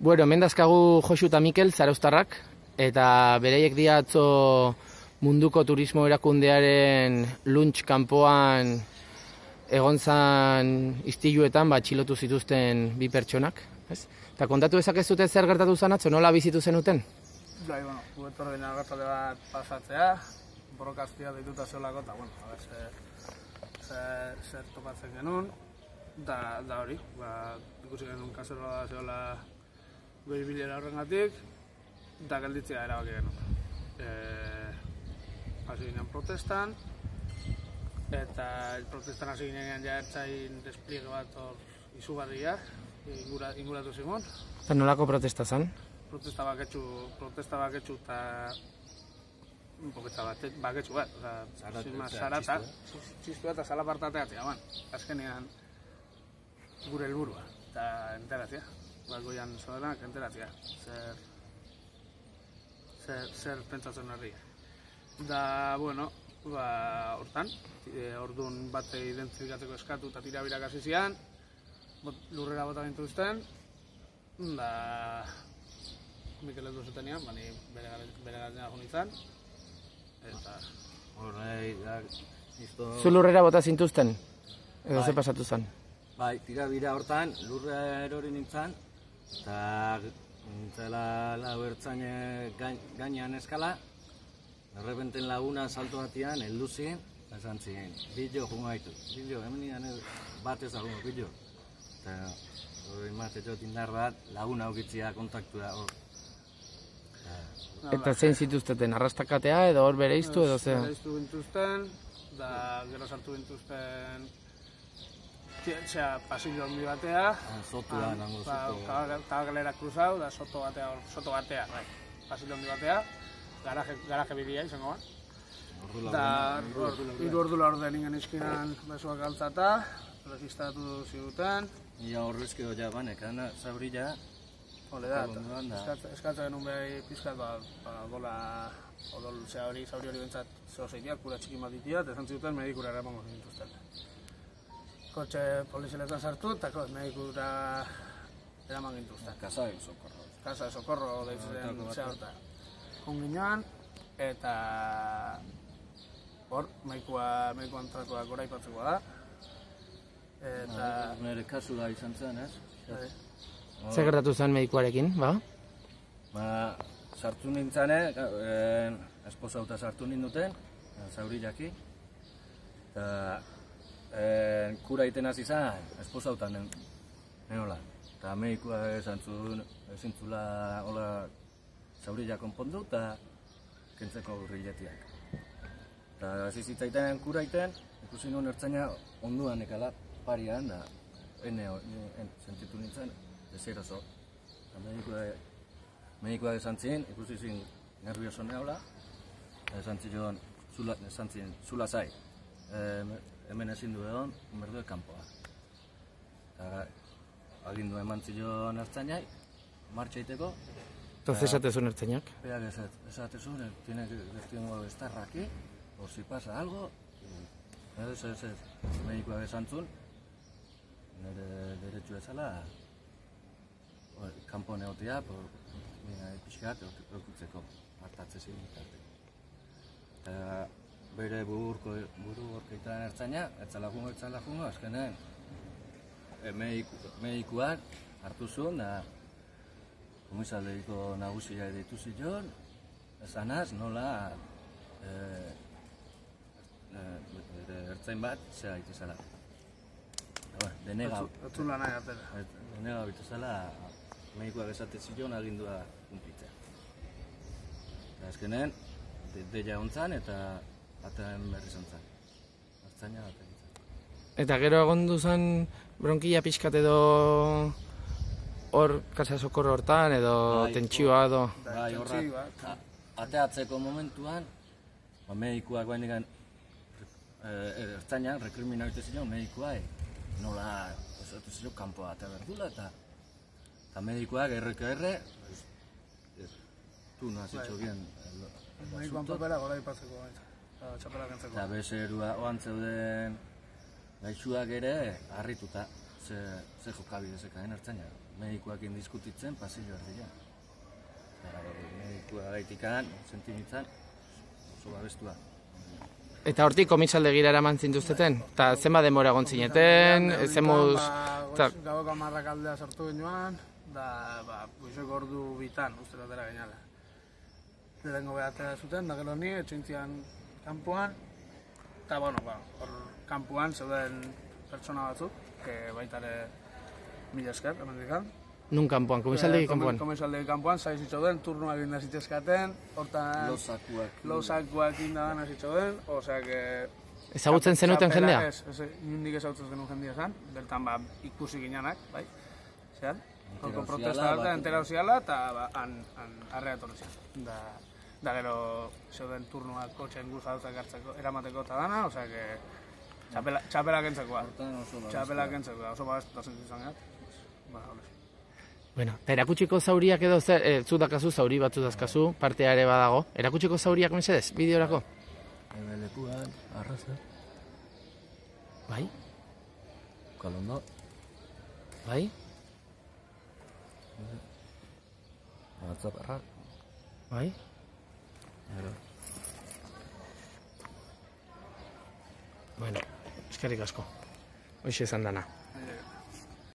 Bueno, hemen dazkagu Josu eta Mikel, zarauztarrak, eta bereiek dia atzo munduko turismo erakundearen lunch kanpoan egon zan istiluetan txilotu zituzten bi pertsonak. Eta kontatu dezakezute zer gertatu zan atzo, nola bizitu zenuten? Bai, guetor dena gertate bat pasatzea, borrokaztia deituta zeolako, eta zer topatzen genuen, da hori, ikusi genuen kaseroa da zeola goi bilera horrengatik, eta gelditzea erabaki genuen. Hasi ginen protestan, eta protestan hasi ginen ja ertzain despliege bat hor izugarria, inguratu zigun. Eta nolako protesta zan? Protesta baketxu eta baketxu bat, zarata, txistu eta zalapartateatzea, azkenean gure helburua, eta enteratzea, goian zodenak enteratzea, zer pentsatzen herria. Da, hortan, orduan bate identifikatzeko eskatu eta tirabirak hasi zian, lurrera bota gintuzten, da Mikel heldu zutenean, bere galdena jo nintzen, eta... Zu lurrera bota zintuzten? Edo ze pasatu zen? Bai, tirabira hortan, lurrera erori nintzen, eta nintzela lau ertzaine gainean eskala, errepenten laguna salto batian, heldu zin, esan ziren, bilo jungo gaitu, bilo, hemen nidan bat ezagun, bilo. Eta hori matetxot indar bat, laguna aukitzia kontaktua hor. Eta zein zituzteten, arrastakatea edo hor bereiztu edo ze? Bereiztu gintuzten, da gero sartu gintuzten pasillo handi batea, galera kruzau, da soto batea, pasillo handi batea, garaje bidea izango ba. Da, hiru ordu laurden ingen izkinan besoak altzata, registratu ziguten. Ia horrezki doia banek, zaurila. Hole da, eskatzen genuen behi pizkat, odol zauri hori bentsat zehozeitiak, kura txikin bat ditiat, esan ziduten medikura eramango zintuzten. Kotxe poliziletan sartu, eta medikura eraman gintuzten. Casa de Socorro. Casa de Socorro deitzen zehorta. Konginan, eta hor, medikuan tratua gora ipatzeko da. Nire kasura izan zen, ez? Zer gertatu zen medikuarekin, ba? Sartu nintzen, esposauta sartu ninduten, zaurilaki. Eta kura iten hasi zen, esposauta nenola. Eta medikua esan zuen, ezintzula zaurila konpondu eta kentzeko gurriletiak. Eta hasi zitzaiten kura iten, ikusi nuen ertzaina onduan ekala parian, da sentitu nintzen, ezer oso. Medikoak esan ziren, ikusi zin nervioso neola, esan ziren, zula zai, hemen ezin du egon, berdue kanpoa. Eta agindu eman ziren ertzainai, martxa iteko. Entonces esatezun ertzainak? Beak esatezun, tiene que estar aquí, por si pasa algo. Ez, medikoak esan zuen, nire derechu ezala, kanpo neotia, pixkat, okutzeko, hartatze ziren. Eta bere buru gorkeitan ertzaina, etzala jungo, azkenen medikuak hartu zuen, da komisaldeiko nagusia deitu zion, esanaz nola ertzain bat zera itezala. Denega bitezala, medikoak esate zion agindua kumplitzea. Azkenen, deia hontzan eta batean berri zontzan. Ertzaina bat egitzen. Eta gero egon duzan bronkilla pixkat edo hor Casa de Socorro hortan edo tentsioa edo... Bai, horrak, ateatzeko momentuan, medikoak bainikan ertzainak rekrimina bite zion, medikoak nola esatu zion kanpoa eta berdula eta medikoak erre tu no has hecho bien medikoan papera gora ipatzeko txapela kentzeko eta bezerua oan zeuden gaixuak ere harrituta ze jokabide zekaen ertzaina medikuak indiskutitzen, pasillo erdila. Medikua gaitikan, sentimitzan, oso babestua. Eta hortik komisaldegira eraman zintuzteten? Eta zenba demora egon zineten, zemuz... Gaueko 10 aldea sartu genuan, da, goizeko ordu bitan, uste batera gainala. Lehenengo behatera zuten, da gero ni, etxointzian kanpoan, eta, bueno, hor kanpoan zeuden pertsona batzuk, baitare mila esker, hemen dikan. Nun kanpoan, komisaldegi kanpoan? Komisaldegi kanpoan, zaiz itxoden, turnuak inda zitzezkaten, hortan... Losakuak inda zitxoden, osea que... Ezagutzen zenuten jendea? Ez, nindik ezagutzen zenuen jendea zen, bertan ikusi ginenak, bai, zean? Horko protesta alta, entera oziala, eta arrea etorri zen. Da gero, zeuden turnuak kotxen guzadutzak hartzeko, eramateko eta dana, osea que... Txapelak entzakoa. Txapelak entzakoa, oso babestuta sentitzen gara. Bueno, eta erakutsiko zauriak edo zu dakazu, zauri batzu dazkazu, partea ere badago. Erakutsiko zauriak mesedez, bideorako? Lekuan, arraza. Bai? Kalondo. Bai? Atzaparra. Bai? Bueno, eskerrik asko. Hoxe esan dana.